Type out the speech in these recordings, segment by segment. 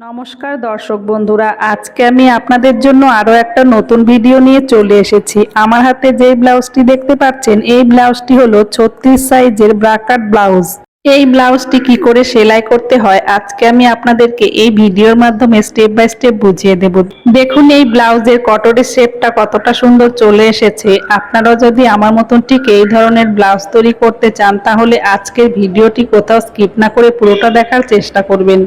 নমস্কার দর্শক বন্ধুরা, আজকে আমি আপনাদের জন্য আরো একটা নতুন ভিডিও নিয়ে চলে এসেছি। আমার হাতে যে ব্লাউজটি দেখতে পাচ্ছেন, এই ব্লাউজটি হলো 36 সাইজের ব্রাকাট ব্লাউজ। এই ব্লাউজটি কি করে সেলাই করতে হয় আজকে আমি আপনাদেরকে এই ভিডিওর মাধ্যমে স্টেপ বাই স্টেপ বুঝিয়ে দেব। দেখুন এই ব্লাউজের কটরের শেপটা কতটা সুন্দর চলে এসেছে। আপনারাও যদি আমার মতন ঠিক এই ধরনের ব্লাউজ তৈরি করতে চান তাহলে আজকের ভিডিওটি কোথাও স্কিপ না করে পুরোটা দেখার চেষ্টা করবেন।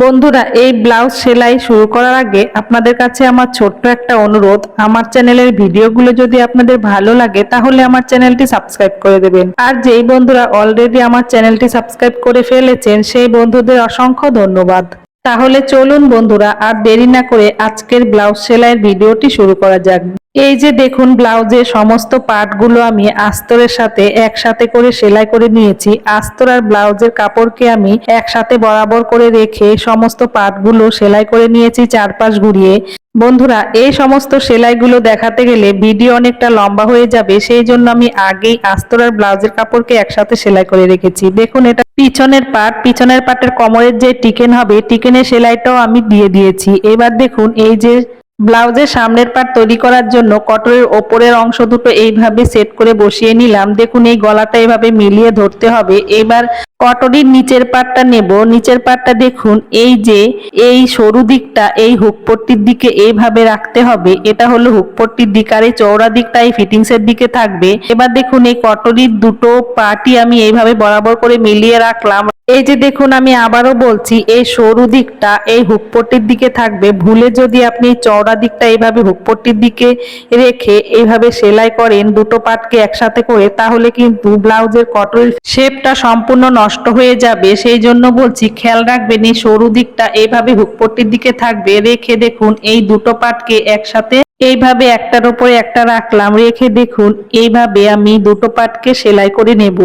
বন্ধুরা, এই ব্লাউজ সেলাই শুরু করার আগে আপনাদের কাছে আমার ছোট্ট একটা অনুরোধ, আমার চ্যানেলের ভিডিওগুলো যদি আপনাদের ভালো লাগে তাহলে আমার চ্যানেলটি সাবস্ক্রাইব করে দেবেন। আর যেই বন্ধুরা অলরেডি আমার চ্যানেলটি সাবস্ক্রাইব করে ফেলেছেন সেই বন্ধুদের অসংখ্য ধন্যবাদ। তাহলে চলুন বন্ধুরা, আর দেরি না করে আজকের ব্লাউজ সেলাইয়ের ভিডিওটি শুরু করা যাক। এই যে দেখুন, ব্লাউজের সমস্ত পার্টগুলো আমি আস্তরের সাথে একসাথে করে সেলাই করে নিয়েছি। আস্তর আর ব্লাউজের কাপড়কে আমি একসাথে বরাবর করে রেখে সমস্ত পার্টগুলো সেলাই করে নিয়েছি চারপাশ ঘুরিয়ে। বন্ধুরা, এই সমস্ত সেলাইগুলো দেখাতে গেলে ভিডিও অনেকটা লম্বা হয়ে যাবে, সেই জন্য আমি আগেই আস্তর আর ব্লাউজের কাপড়কে একসাথে সেলাই করে রেখেছি। দেখুন, এটা পিছনের পার্টের কোমরের যে টিকেন হবে, টিকেনের সেলাইটাও আমি দিয়ে দিয়েছি। এবার দেখুন, এই যে ব্লাউজের সামনের পার্ট তৈরি করার জন্য কটরের ওপরের অংশ দুটো এইভাবে সেট করে বসিয়ে নিলাম। দেখুন, এই গলাটা এইভাবে মিলিয়ে ধরতে হবে। এবার কটরির নিচের পার্টটা নেব। নিচের পার্টটা দেখুন, এই যে এই সরু দিকটা এই হুকপট্টির দিকে এইভাবে রাখতে হবে। এটা হলো হুকপট্টির দিক, আর এই চওড়া দিকটা এই ফিটিংসের দিকে থাকবে। এবার দেখুন, এই কটরির দুটো পার্টই আমি এইভাবে বরাবর করে মিলিয়ে রাখলাম। এই যে দেখুন, আমি আবারও বলছি, এই সরু দিকটা এই হুকপট্টির দিকে থাকবে। ভুলে যদি আপনি চওড়া দিকটা এইভাবে হুকপট্টির দিকে রেখে এইভাবে সেলাই করেন দুটো পার্টকে একসাথে করে, তাহলে কিন্তু ব্লাউজের কটরের শেপটা সম্পূর্ণ নষ্ট হয়ে যাবে। সেই জন্য বলছি, খেয়াল রাখবেন এই সরু দিকটা এইভাবে হুকপট্টির দিকে থাকবে। রেখে দেখুন, এই দুটো পার্টকে একসাথে এইভাবে একটার উপরে একটা রাখলাম। রেখে দেখুন, এইভাবে আমি দুটো পার্টকে সেলাই করে নেব।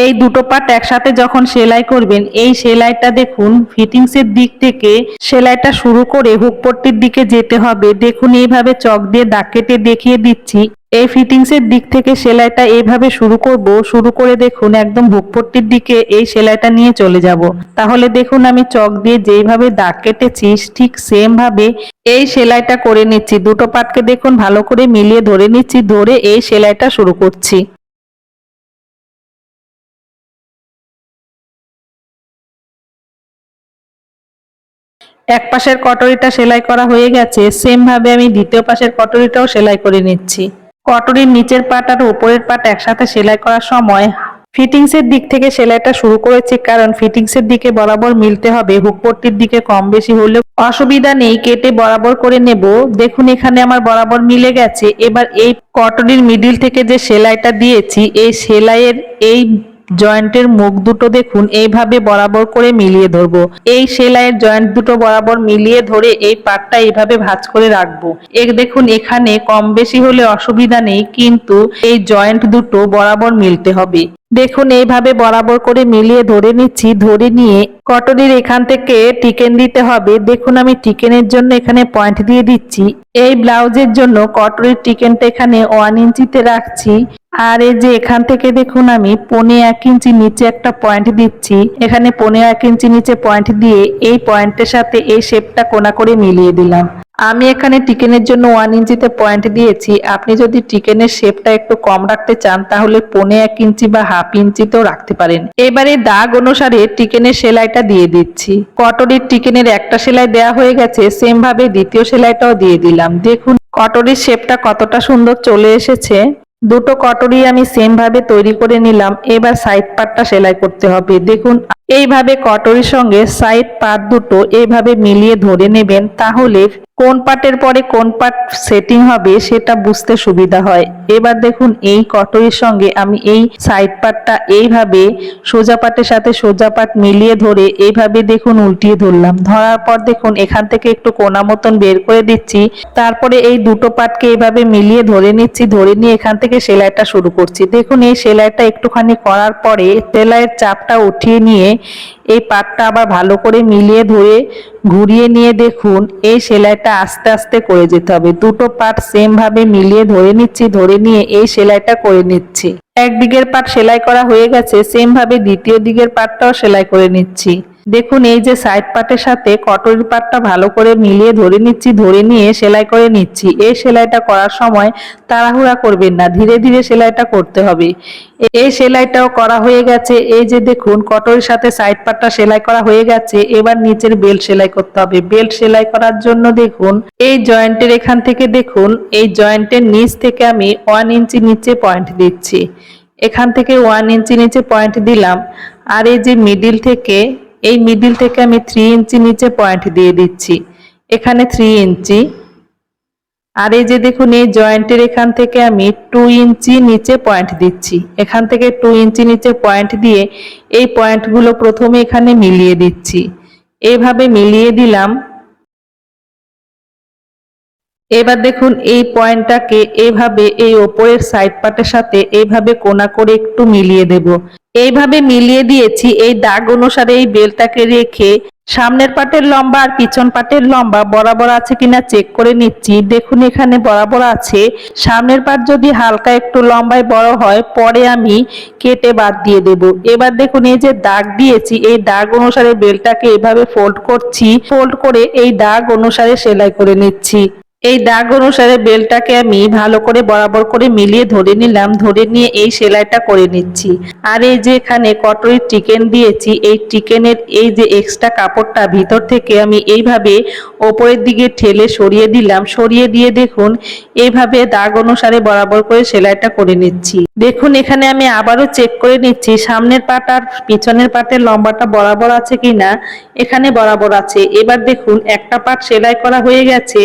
এই দুটো পার্ট একসাথে যখন সেলাই করবেন, এই সেলাইটা দেখুন ফিটিংসের দিক থেকে সেলাইটা শুরু করে হুকপট্টির দিকে যেতে হবে। দেখুন, এইভাবে চক দিয়ে দাগ কেটে দেখিয়ে দিচ্ছি। এই ফিটিংসের দিক থেকে সেলাইটা এইভাবে শুরু করব। শুরু করে দেখুন একদম হুকপট্টির দিকে এই সেলাইটা নিয়ে চলে যাব। তাহলে দেখুন, আমি চক দিয়ে যেইভাবে দাগ কেটেছি ঠিক সেম ভাবে এই সেলাইটা করে নিচ্ছি। দুটো পার্টকে দেখুন ভালো করে মিলিয়ে ধরে নিচ্ছি, ধরে এই সেলাইটা শুরু করছি। এক পাশের কটরিটা সেলাই করা হয়ে গেছে, সেম ভাবে আমি দ্বিতীয় পাশের কটরিটাও সেলাই করে নিচ্ছি। কটরির নিচের পাট আর উপরের পাট একসাথে সেলাই করার সময় ফিটিংসের দিক থেকে সেলাইটা শুরু করেছি, কারণ ফিটিংসের দিকে বরাবর মিলতে হবে। হুকপট্টির দিকে কম বেশি হলেও অসুবিধা নেই, কেটে বরাবর করে নেব। দেখুন, এখানে আমার বরাবর মিলে গেছে। এবার এই কটরির মিডিল থেকে যে সেলাইটা দিয়েছি, এই সেলাইয়ের এই জয়েন্টের মুখ দুটো দেখুন এইভাবে বরাবর করে মিলিয়ে ধরবো। এই সেলাইয়ের জয়েন্ট দুটো বরাবর মিলিয়ে ধরে এই পাটটা এইভাবে ভাঁজ করে রাখবো। দেখুন, এখানে কম বেশি হলে অসুবিধা নেই, কিন্তু এই জয়েন্ট দুটো বরাবর মিলতে হবে। দেখুন, এইভাবে বরাবর করে মিলিয়ে ধরে নিচ্ছি। ধরে নিয়ে কটরির এখান থেকে টিকেন দিতে হবে। দেখুন, আমি টিকেনের জন্য এখানে পয়েন্ট দিয়ে দিচ্ছি। এই ব্লাউজের জন্য কটরির টিকেনটা এখানে 1 ইঞ্চিতে রাখছি। আর এই যে এখান থেকে দেখুন, আমি 1.25 ইঞ্চি নিচে একটা পয়েন্ট দিচ্ছি। এখানে 1.25 ইঞ্চি নিচে পয়েন্ট দিয়ে এই পয়েন্টের সাথে এই শেপটা কোনা করে মিলিয়ে দিলাম। আমি এখানে টিকেনের জন্য 1 ইঞ্চিতে পয়েন্ট দিয়েছি। আপনি যদি টিকেনের শেপটা একটু কম রাখতে চান তাহলে 1.25 ইঞ্চি বা 1/2 ইঞ্চিতেও রাখতে পারেন। এবারে দাগ অনুসারে টিকেনের সেলাইটা দিয়ে দিচ্ছি। কটরির টিকেনের একটা সেলাই দেওয়া হয়ে গেছে, সেম ভাবে দ্বিতীয় সেলাইটাও দিয়ে দিলাম। দেখুন, কটরির শেপটা কতটা সুন্দর চলে এসেছে। দুটো কটরি আমি সেম ভাবে তৈরি করে নিলাম। এবার সাইড পার্টটা সেলাই করতে হবে। দেখুন, এইভাবে কটরির সঙ্গে সাইড পার্ট দুটো এইভাবে মিলিয়ে ধরে নেবেন, তাহলে কোন পার্টের পরে কোন পার্ট সেটিং হবে সেটা বুঝতে সুবিধা হয়। এবার দেখুন, এই কটরির সঙ্গে আমি এই সাইড পার্টটা এইভাবে সোজা পার্টের সাথে সোজা পার্ট মিলিয়ে ধরে এইভাবে দেখুন উল্টিয়ে ধরলাম। ধরার পর দেখুন, এখান থেকে একটু কোনা মতন বের করে দিচ্ছি। তারপরে এই দুটো পার্টকে এইভাবে মিলিয়ে ধরে নিচ্ছি। ধরে নিয়ে এখান থেকে সেলাইটা শুরু করছি। দেখুন, এই সেলাইটা একটুখানি করার পরে সেলাইয়ের চাপটা উঠিয়ে নিয়ে এই পাটটা আবার ভালো করে মিলিয়ে ধরে ঘুরিয়ে নিয়ে দেখুন, এই সেলাইটা আস্তে আস্তে করে যেতে হবে। দুটো পাট সেম ভাবে মিলিয়ে ধরে নিচ্ছি। ধরে নিয়ে এই সেলাইটা করে নিচ্ছি। এক দিকের পাট সেলাই করা হয়ে গেছে, সেম ভাবে দ্বিতীয় দিকের পাটটাও সেলাই করে নিচ্ছি। দেখুন এই যে সাইড পার্টের সাথে কটরি পার্টটা ভালো করে মিলিয়ে ধরে নিচ্ছি, ধরে নিয়ে সেলাই করে নিচ্ছি। এই সেলাইটা করার সময় তাড়াহুড়া করবেন না, ধীরে ধীরে সেলাইটা করতে হবে। এই সেলাইটাও করা হয়ে গেছে। এই যে দেখুন কটরির সাথে সাইড পার্টটা সেলাই করা হয়ে গেছে। এবার নিচের বেল্ট সেলাই করতে হবে। বেল্ট সেলাই করার জন্য দেখুন এই জয়েন্টের এখান থেকে দেখুন এই জয়েন্টের নিচ থেকে আমি 1 ইঞ্চি নিচে পয়েন্ট দিচ্ছি। এখান থেকে 1 ইঞ্চি নিচে পয়েন্ট দিলাম। আর এই যে মিডিল থেকে এই মিডিল থেকে আমি 3 ইঞ্চি নিচে পয়েন্ট দিয়ে দিচ্ছি, এখানে 3 ইঞ্চি। আর এই যে দেখুন এই জয়েন্টের এখান থেকে আমি 2 ইঞ্চি নিচে পয়েন্ট দিচ্ছি, এখান থেকে 2 ইঞ্চি নিচে পয়েন্ট দিয়ে এই পয়েন্টগুলো প্রথমে এখানে মিলিয়ে দিচ্ছি। এইভাবে মিলিয়ে দিলাম। এবার দেখুন এই পয়েন্টটাকে এইভাবে এই ওপরের সাইড পার্টের সাথে এইভাবে কোনা করে একটু মিলিয়ে দেব। এইভাবে মিলিয়ে দিয়েছি। এই দাগ অনুসারে এই বেলটাকে রেখে সামনের পাটের লম্বা আর পিছন পাটের লম্বা বরাবর আছে কিনা চেক করে নিচ্ছি। দেখুন এখানে বরাবর আছে। সামনের পাট যদি হালকা একটু লম্বায় বড় হয় পরে আমি কেটে বাদ দিয়ে দেব। এবার দেখুন এই যে দাগ দিয়েছি এই দাগ অনুসারে বেলটাকে এভাবে ফোল্ড করছি, ফোল্ড করে এই দাগ অনুসারে সেলাই করে নিচ্ছি। এই দাগ অনুসারে বেলটাকে আমি ভালো করে বরাবর করে মিলিয়ে ধরে নিলাম, ধরে নিয়ে এই সেলাইটা করে নিচ্ছি। আর এই যে এখানে কটরির চিকেন দিয়েছি এই চিকেনের এই যে এক্সট্রা কাপড়টা ভিতর থেকে আমি এইভাবে ওপরের দিকে ঠেলে সরিয়ে দিলাম, সরিয়ে দিয়ে দেখুন এইভাবে দাগ অনুসারে বরাবর করে সেলাইটা করে নিচ্ছি। দেখুন এখানে আমি আবারও চেক করে নিচ্ছি সামনের পাট আর পিছনের পাটের লম্বাটা বরাবর আছে কিনা। এখানে বরাবর আছে। এবার দেখুন একটা পাট সেলাই করা হয়ে গেছে,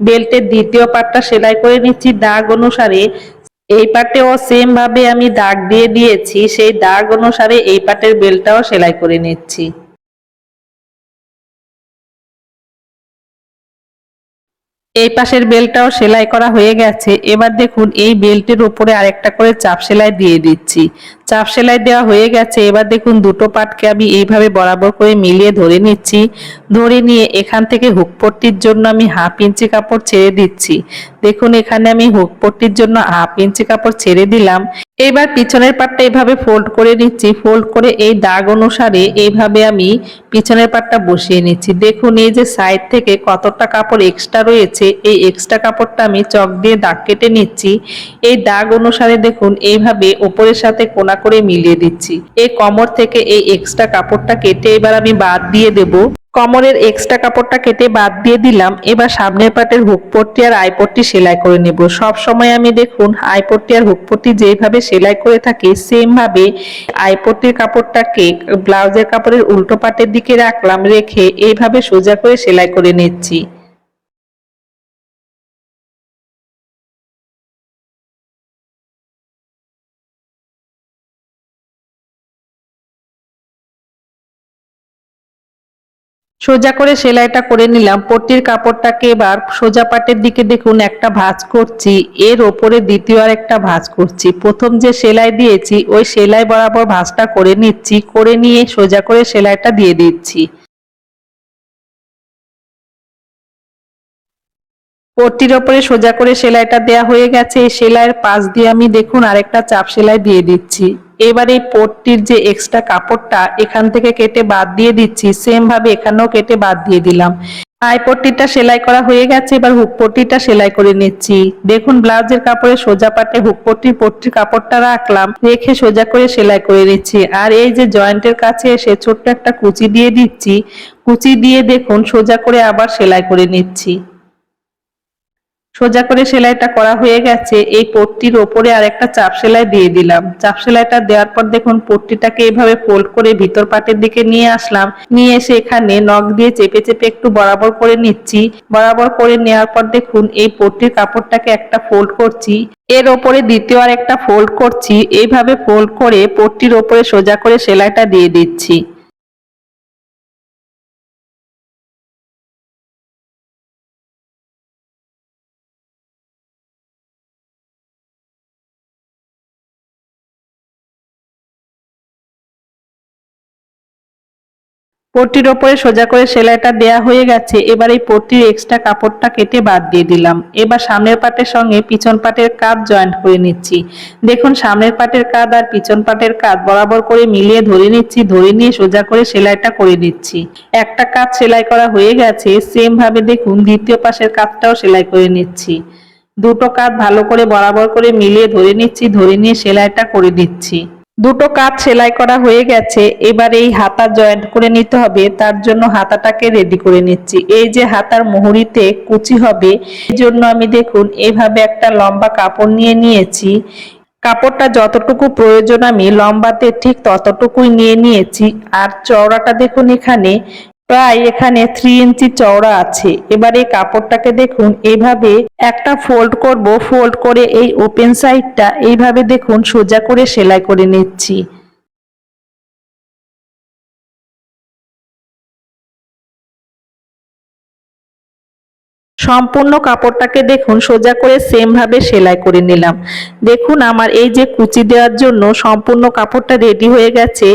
বেল্টের দ্বিতীয় পাটটা সেলাই করে নিচ্ছি দাগ অনুসারে। এই পাটেও সেম ভাবে আমি দাগ দিয়ে দিয়েছি, সেই দাগ অনুসারে এই পাটের বেল্টটাও সেলাই করে নিচ্ছি। এই পাশের বেল্টটাও সেলাই করা হয়ে গেছে। এবার দেখুন এই বেল্টের উপরে আরেকটা করে চাপ সেলাই দিয়ে দিচ্ছি। চাপ সেলাই দেওয়া হয়ে গেছে। এবার দেখুন দুটো পাটকে আমি এইভাবে বরাবর করে মিলিয়ে ধরে নিচ্ছি, ধরে নিয়ে এখান থেকে হুক পট্টির জন্য আমি 1/2 ইঞ্চি কাপড় ছেড়ে দিচ্ছি। দেখুন এখানে আমি হুক পট্টির জন্য 1/2 ইঞ্চি কাপড় ছেড়ে দিলাম। এবার পিছনের পাটটা এইভাবে ফোল্ড করে নিচ্ছি, ফোল্ড করে এই দাগ অনুসারে এইভাবে আমি পিছনের পাটটা বসিয়ে নিচ্ছি। দেখুন এই যে সাইড থেকে কতটা কাপড় এক্সট্রা রয়েছে এই এক্সট্রা কাপড়টা আমি চক দিয়ে দাগ কেটে নিচ্ছি। এই দাগ অনুসারে দেখুন এইভাবে ওপরের সাথে কোনা করে মিলিয়ে দিচ্ছি। এই কোমর থেকে এই এক্সট্রা কাপড়টা কেটে এবার আমি বাদ দিয়ে দেব। কোমরের এক্সট্রা কাপড়টা কেটে বাদ দিয়ে দিলাম। এবার সামনের পাটের হুক পট্টি আর আইপট্টি সেলাই করে নেব। সব সময় আমি দেখুন আইপট্টি আর হুক পট্টি যেভাবে সেলাই করে থাকি সেম ভাবে আইপট্টির কাপড়টাকে ব্লাউজের কাপড়ের উল্টো পাটের দিকে রাখলাম, রেখে এইভাবে সোজা করে সেলাই করে নিচ্ছি। সোজা করে সেলাইটা করে নিলাম। পট্টির কাপড়টাকে এবার সোজা পাটের দিকে দেখুন একটা ভাঁজ করছি, এর ওপরে দ্বিতীয় আর একটা ভাঁজ করছি। প্রথম যে সেলাই দিয়েছি ওই সেলাই বরাবর ভাঁজটা করে নিচ্ছি, করে নিয়ে সোজা করে সেলাইটা দিয়ে দিচ্ছি। পট্টির ওপরে সোজা করে সেলাইটা দেয়া হয়ে গেছে। এই সেলাইয়ের পাশ দিয়ে আমি দেখুন আরেকটা চাপ সেলাই দিয়ে দিচ্ছি। এবার এই পট্টির যে এক্সট্রা কাপড়টা এখান থেকে কেটে বাদ দিয়ে দিচ্ছি, সেম ভাবে এখানেও কেটে বাদ দিয়ে দিলাম। আই পট্টিটা সেলাই করা হয়ে গেছে। এবার হুক পট্টিটা সেলাই করে নিচ্ছি। দেখুন ব্লাউজের কাপড়ে সোজা পাটে হুক পট্টির কাপড়টা রাখলাম, রেখে সোজা করে সেলাই করে নিচ্ছি। আর এই যে জয়েন্টের কাছে এসে ছোট্ট একটা কুচি দিয়ে দিচ্ছি, কুচি দিয়ে দেখুন সোজা করে আবার সেলাই করে নিচ্ছি। সোজা করে সেলাইটা করা হয়ে গেছে। এই পট্টির ওপরে আরেকটা চাপ সেলাই দিয়ে দিলাম। চাপ সেলাইটা দেওয়ার পর দেখুন পট্টিটাকে এইভাবে ফোল্ড করে ভিতর পাটের দিকে নিয়ে আসলাম, নিয়ে এসে এখানে নখ দিয়ে চেপে চেপে একটু বরাবর করে নিচ্ছি। বরাবর করে নেওয়ার পর দেখুন এই পট্টির কাপড়টাকে একটা ফোল্ড করছি, এর ওপরে দ্বিতীয় আর একটা ফোল্ড করছি। এইভাবে ফোল্ড করে পট্টির ওপরে সোজা করে সেলাইটা দিয়ে দিচ্ছি। পট্টির ওপরে সোজা করে সেলাইটা দেয়া হয়ে গেছে। এবার এই পট্টির এক্সট্রা কাপড়টা কেটে বাদ দিয়ে দিলাম। এবার সামনের পাটের সঙ্গে পিছন পাটের কাঁধ জয়েন্ট করে নিচ্ছি। দেখুন সামনের পাটের কাঁধ আর পিছন পাটের কাঁধ বরাবর করে মিলিয়ে ধরে নিচ্ছি, ধরে নিয়ে সোজা করে সেলাইটা করে দিচ্ছি। একটা কাঁধ সেলাই করা হয়ে গেছে, সেম ভাবে দেখুন দ্বিতীয় পাশের কাঁধটাও সেলাই করে নিচ্ছি। দুটো কাঁধ ভালো করে বরাবর করে মিলিয়ে ধরে নিচ্ছি, ধরে নিয়ে সেলাইটা করে দিচ্ছি। দুটো কাঁধ সেলাই করা হয়ে গেছে। এবার এই হাতা জয়েন্ট করে নিতে হবে, তার জন্য হাতাটাকে রেডি করে নিচ্ছি। এই যে হাতার মুহুরিতে কুচি হবে, এই জন্য আমি দেখুন এইভাবে একটা লম্বা কাপড় নিয়ে নিয়েছি। কাপড়টা যতটুকু প্রয়োজন আমি লম্বাতে ঠিক ততটুকুই নিয়ে নিয়েছি। আর চওড়াটা দেখুন এখানে 3 ইঞ্চি চওড়া আছে। এবার এই কাপড়টাকে দেখুন এইভাবে একটা ফোল্ড করব, ফোল্ড করে এই ওপেন সাইডটা এইভাবে দেখুন সোজা করে সেলাই করে নিচ্ছি। সম্পূর্ণ কাপড়টাকে দেখুন সোজা করে সেম ভাবে সেলাই করে নিলাম। দেখুন আমার এই যে কুচি দেওয়ার জন্য সম্পূর্ণ কাপড়টা রেডি হয়ে গেছে।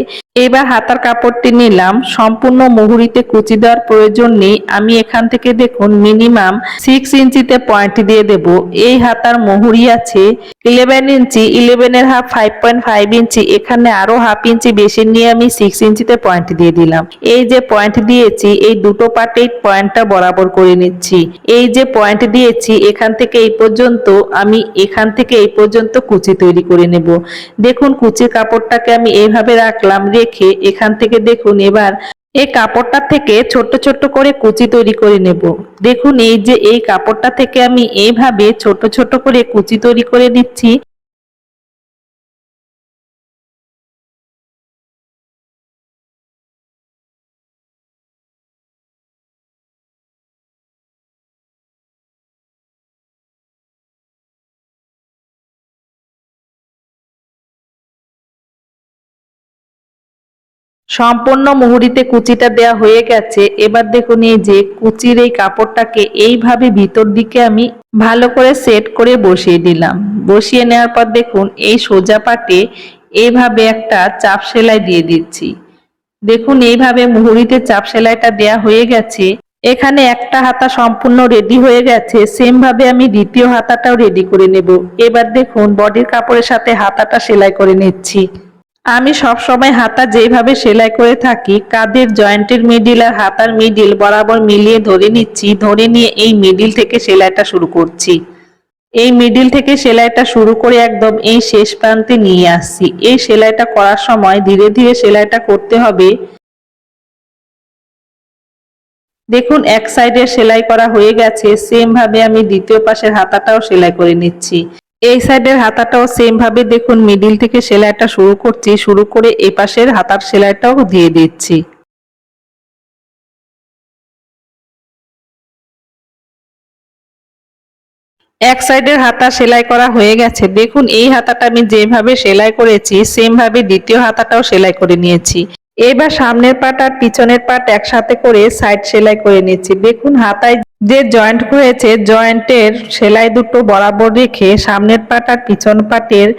এবার হাতার কাপড়টি নিলাম। সম্পূর্ণ মুহুরিতে কুচি দেওয়ার প্রয়োজন নেই, আমি এখান থেকে দেখুন মিনিমাম 6 ইঞ্চিতে পয়েন্ট দিয়ে দেব। এই হাতার মুহুরি আছে 11 ইঞ্চি, 11 এর হাফ 5.5 ইঞ্চি, এখানে আরো হাফ ইঞ্চি বেশি নিয়ে আমি 6 ইঞ্চিতে পয়েন্ট দিয়ে দিলাম। এই যে পয়েন্ট দিয়েছি এই দুটো পার্টেই পয়েন্টটা বরাবর করে নিচ্ছি। এই যে পয়েন্ট দিয়েছি এখান থেকে এই পর্যন্ত, আমি এখান থেকে এই পর্যন্ত কুচি তৈরি করে নেব। দেখুন কুচির কাপড়টাকে আমি এইভাবে রাখলাম, রেখে এখান থেকে দেখুন এবার এই কাপড়টা থেকে ছোট ছোট করে কুচি তৈরি করে নেব। দেখুন এই যে এই কাপড়টা থেকে আমি এইভাবে ছোট ছোট করে কুচি তৈরি করে দিচ্ছি। সম্পূর্ণ মুহুরিতে কুচিটা দেয়া হয়ে গেছে। এবার দেখুন এই যে কুচির এই কাপড়টাকে এইভাবে ভিতর দিকে আমি ভালো করে সেট করে বসিয়ে দিলাম। বসিয়ে নেওয়ার পর দেখুন এই সোজা পাটে এইভাবে একটা চাপ সেলাই দিয়ে দিচ্ছি। দেখুন এইভাবে মুহুরিতে চাপ সেলাইটা দেয়া হয়ে গেছে। এখানে একটা হাতা সম্পূর্ণ রেডি হয়ে গেছে, সেম ভাবে আমি দ্বিতীয় হাতাটাও রেডি করে নেব। এবার দেখুন বডির কাপড়ের সাথে হাতাটা সেলাই করে নিচ্ছি। আমি সব সময় হাতা যেভাবে সেলাই করে থাকি, কাঁধের জয়েন্টের মিডিল আর হাতার মিডিল বরাবর মিলিয়ে ধরে নিচ্ছি, ধরে নিয়ে এই মিডিল থেকে সেলাইটা শুরু করছি। এই মিডিল থেকে সেলাইটা শুরু করে একদম এই শেষ প্রান্তে নিয়ে আসছি। এই সেলাইটা করার সময় ধীরে ধীরে সেলাইটা করতে হবে। দেখুন এক সাইডের সেলাই করা হয়ে গেছে, সেম ভাবে আমি দ্বিতীয় পাশের হাতাটাও সেলাই করে নিচ্ছি। এই সাইডের হাতাটাও সেম ভাবে দেখুন মিডিল থেকে সেলাইটা শুরু করছি, শুরু করে এই পাশের হাতার সেলাইটাও দিয়ে দিচ্ছি। এক সাইডের হাতা সেলাই করা হয়ে গেছে। দেখুন এই হাতাটা আমি যেভাবে সেলাই করেছি সেম ভাবে দ্বিতীয় হাতাটাও সেলাই করে নিয়েছি। এবার সামনের পাট আর পিছনের পাট একসাথে করে সাইড সেলাই করে নিচ্ছি। দেখুন হাতায় যে জয়েন্ট হয়েছে জয়েন্টের সেলাই দুটো বরাবর রেখে সামনের পাট আর পিছন পাটের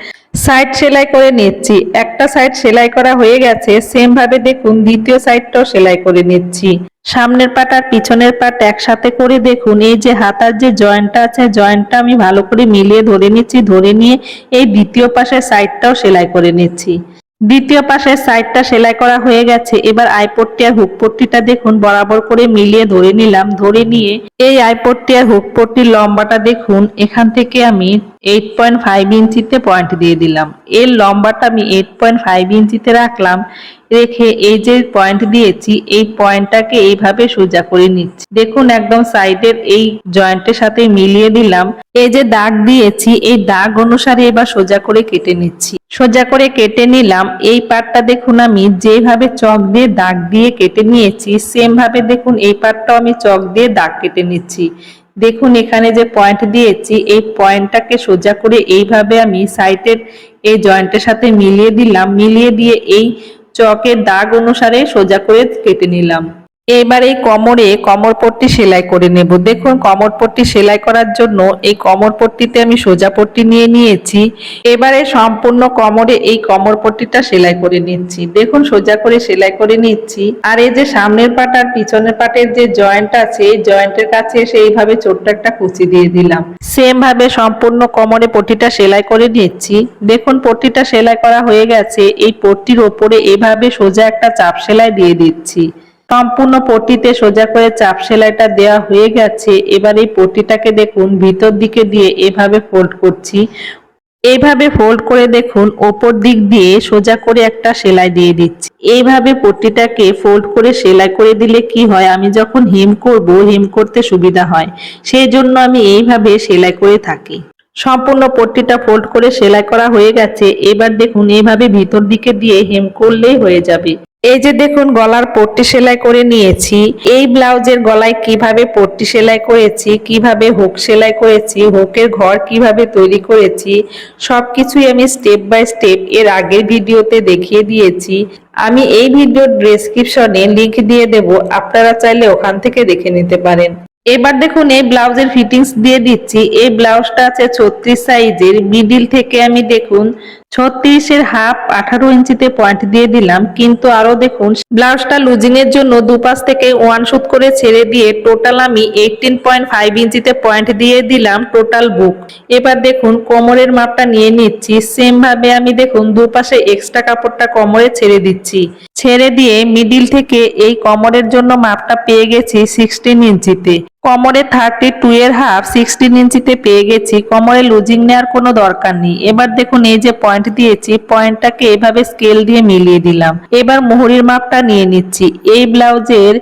সাইড সেলাই করে নিচ্ছি। একটা সাইড সেলাই করা হয়ে গেছে, সেম ভাবে দেখুন দ্বিতীয় সাইডটাও সেলাই করে নিচ্ছি। সামনের পাট আর পিছনের পাট একসাথে করে দেখুন এই যে হাতার যে জয়েন্টটা আছে জয়েন্টটা আমি ভালো করে মিলিয়ে ধরে নিচ্ছি, ধরে নিয়ে এই দ্বিতীয় পাশের সাইডটাও সেলাই করে নিচ্ছি। দ্বিতীয় পাশের সাইডটা সেলাই করা হয়ে গেছে। এবার আইপট্টি আর হুক পট্টিটা দেখুন বরাবর করে মিলিয়ে ধরে নিলাম, ধরে নিয়ে এই আইপট্টি আর হুক পট্টির লম্বাটা দেখুন এখান থেকে আমি 8.5 ইঞ্চিতে পয়েন্ট দিয়ে দিলাম। এর লম্বাটা আমি 8.5 ইঞ্চিতে রাখলাম, রেখে এই যে পয়েন্ট দিয়েছি এই পয়েন্টটাকে এইভাবে সোজা করে নিচ্ছি। দেখুন একদম সাইডের এই জয়েন্টের সাথে মিলিয়ে দিলাম। এই যে দাগ দিয়েছি এই দাগ অনুসারে এবার সোজা করে কেটে নিচ্ছি। সোজা করে কেটে নিলাম। এই পাটটা দেখুন আমি যেভাবে চক দিয়ে দাগ দিয়ে কেটে নিয়েছি সেম ভাবে দেখুন এই পাটটাও আমি চক দিয়ে দাগ কেটে নিচ্ছি। দেখুন এখানে যে পয়েন্ট দিয়েছি এই পয়েন্টটাকে সোজা করে এইভাবে আমি সাইডের এই জয়েন্টের সাথে মিলিয়ে দিলাম, মিলিয়ে দিয়ে এই চকের দাগ অনুসারে সোজা করে কেটে নিলাম। এবার এই কোমরে কোমরপট্টি সেলাই করে নেব। দেখুন কোমরপট্টি সেলাই করার জন্য এই কোমরপট্টিতে আমি সোজা পট্টি নিয়ে নিয়েছি। এবারে সম্পূর্ণ কোমরে এই কোমরপট্টিটা সেলাই করে নিচ্ছি। দেখুন সোজা করে সেলাই করে নিচ্ছি। আর এই যে সামনের পাট আর পিছনের পাটের যে জয়েন্ট আছে এই জয়েন্টের কাছে এসে এইভাবে ছোট্ট একটা কুচি দিয়ে দিলাম। সেম ভাবে সম্পূর্ণ কোমরে পট্টিটা সেলাই করে নিচ্ছি। দেখুন পট্টিটা সেলাই করা হয়ে গেছে। এই পট্টির ওপরে এভাবে সোজা একটা চাপ সেলাই দিয়ে দিচ্ছি। সম্পূর্ণ পট্টিতে সোজা করে চাপ সেলাইটা দেওয়া হয়ে গেছে। এবার এই পট্টিটাকে দেখুন ভিতর দিকে দিয়ে এভাবে ফোল্ড করছি। এইভাবে ফোল্ড করে দেখুন ওপর দিক দিয়ে সোজা করে একটা সেলাই দিয়ে দিচ্ছি। এইভাবে পট্টিটাকে ফোল্ড করে সেলাই করে দিলে কি হয়, আমি যখন হেম করব হেম করতে সুবিধা হয়, সেই জন্য আমি এইভাবে সেলাই করে থাকি। সম্পূর্ণ পট্টিটা ফোল্ড করে সেলাই করা হয়ে গেছে। এবার দেখুন এইভাবে ভিতর দিকে দিয়ে হেম করলেই হয়ে যাবে। এই যে দেখুন গলার পট্টি সেলাই করে নিয়েছি। এই ব্লাউজের গলায় কিভাবে পট্টি সেলাই করেছি, কিভাবে হুক সেলাই করেছি, হুকের ঘর কিভাবে তৈরি করেছি, সবকিছুই আমি স্টেপ বাই স্টেপ এর আগের ভিডিওতে দেখিয়ে দিয়েছি। আমি এই ভিডিওর ডেসক্রিপশনে লিংক দিয়ে দেব, আপনারা চাইলে ওখান থেকে দেখে নিতে পারেন। এবার দেখুন এই ব্লাউজের ফিটিংস দিয়ে দিচ্ছি। এই ব্লাউজটা আছে 36 সাইজের। মিডিল থেকে আমি দেখুন 36-এর হাফ 18 ইঞ্চিতে পয়েন্ট দিয়ে দিলাম, কিন্তু আরো দেখুন ব্লাউজটা লুজিং এর জন্য দুপাশ থেকে 1 সুত করে ছেড়ে দিয়ে টোটাল আমি 18.5 ইঞ্চিতে পয়েন্ট দিয়ে দিলাম টোটাল বুক। এবার দেখুন কোমরের মাপটা নিয়ে নিচ্ছি। সেম ভাবে আমি দেখুন দুপাশে এক্সট্রা কাপড়টা কোমরে ছেড়ে দিচ্ছি। ছেড়ে দিয়ে মিডিল থেকে এই কোমরের জন্য মাপটা পেয়ে গেছি 16 ইঞ্চিতে। কোমরে 32 এর হাফ 16 ইঞ্চিতে পেয়ে গেছি। কোমরে লুজিং নেওয়ার কোনো দরকার নেই। এবার দেখুন এই যে পয়েন্ট দিয়েছি, পয়েন্টটাকে এভাবে স্কেল দিয়ে মিলিয়ে দিলাম। এবার মুহুরির মাপটা নিয়ে নিচ্ছি। এই ব্লাউজের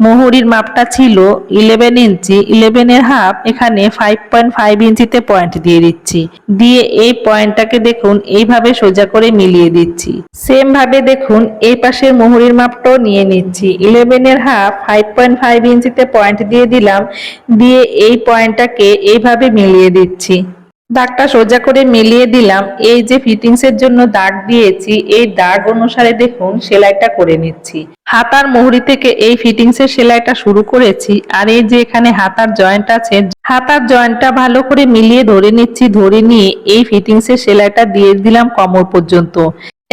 মুহুরির মাপটা ছিল 11 ইঞ্চি। 11 এর হাফ এখানে 5.5 ইঞ্চিতে পয়েন্ট দিয়ে দিচ্ছি। দিয়ে এই পয়েন্টটাকে দেখুন এইভাবে সোজা করে মিলিয়ে দিচ্ছি। সেম ভাবে দেখুন এই পাশের মুহুরির মাপটাও নিয়ে নিচ্ছি। 11 এর হাফ 5.5 ইঞ্চিতে পয়েন্ট দিয়ে দিলাম। দিয়ে এই পয়েন্টটাকে এইভাবে মিলিয়ে দিচ্ছি। দাগটা সোজা করে মিলিয়ে দিলাম। এই যে ফিটিংস এর জন্য দাগ দিয়েছি, এই দাগ অনুসারে দেখুন সেলাইটা করে নিচ্ছি। হাতার মুহুরি থেকে এই ফিটিংস এর সেলাইটা শুরু করেছি। আর এই যে এখানে হাতার জয়েন্ট আছে, হাতার জয়েন্টটা ভালো করে মিলিয়ে ধরে নিচ্ছি। ধরে নিয়ে এই ফিটিংস এর সেলাইটা দিয়ে দিলাম কোমর পর্যন্ত।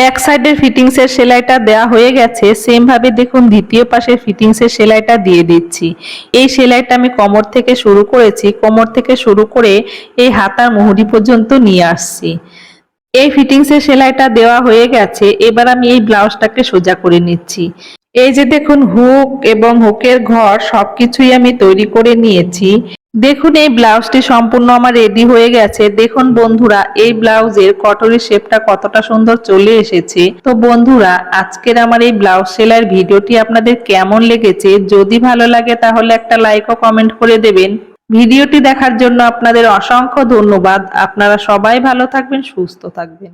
এক সাইডের ফিটিংস এর সেলাইটা দেওয়া হয়ে গেছে। সেম ভাবে দেখুন দ্বিতীয় পাশের ফিটিংস এর সেলাইটা দিয়ে দিচ্ছি। এই সেলাইটা আমি কোমর থেকে শুরু করেছি। কোমর থেকে শুরু করে এই হাতার মুহুরি পর্যন্ত নিয়ে আসছি। এই ফিটিংস এর সেলাইটা দেওয়া হয়ে গেছে। এবার আমি এই ব্লাউজটাকে সোজা করে নিচ্ছি। এই যে দেখুন হুক এবং হুকের ঘর সবকিছুই আমি তৈরি করে নিয়েছি। দেখুন এই ব্লাউজটি সম্পূর্ণ আমার রেডি হয়ে গেছে। দেখুন বন্ধুরা এই ব্লাউজের কটরি শেপটা কতটা সুন্দর চলে এসেছে। তো বন্ধুরা আজকের আমার এই ব্লাউজ সেলাইয়ের ভিডিওটি আপনাদের কেমন লেগেছে, যদি ভালো লাগে তাহলে একটা লাইক ও কমেন্ট করে দেবেন। ভিডিওটি দেখার জন্য আপনাদের অসংখ্য ধন্যবাদ। আপনারা সবাই ভালো থাকবেন, সুস্থ থাকবেন।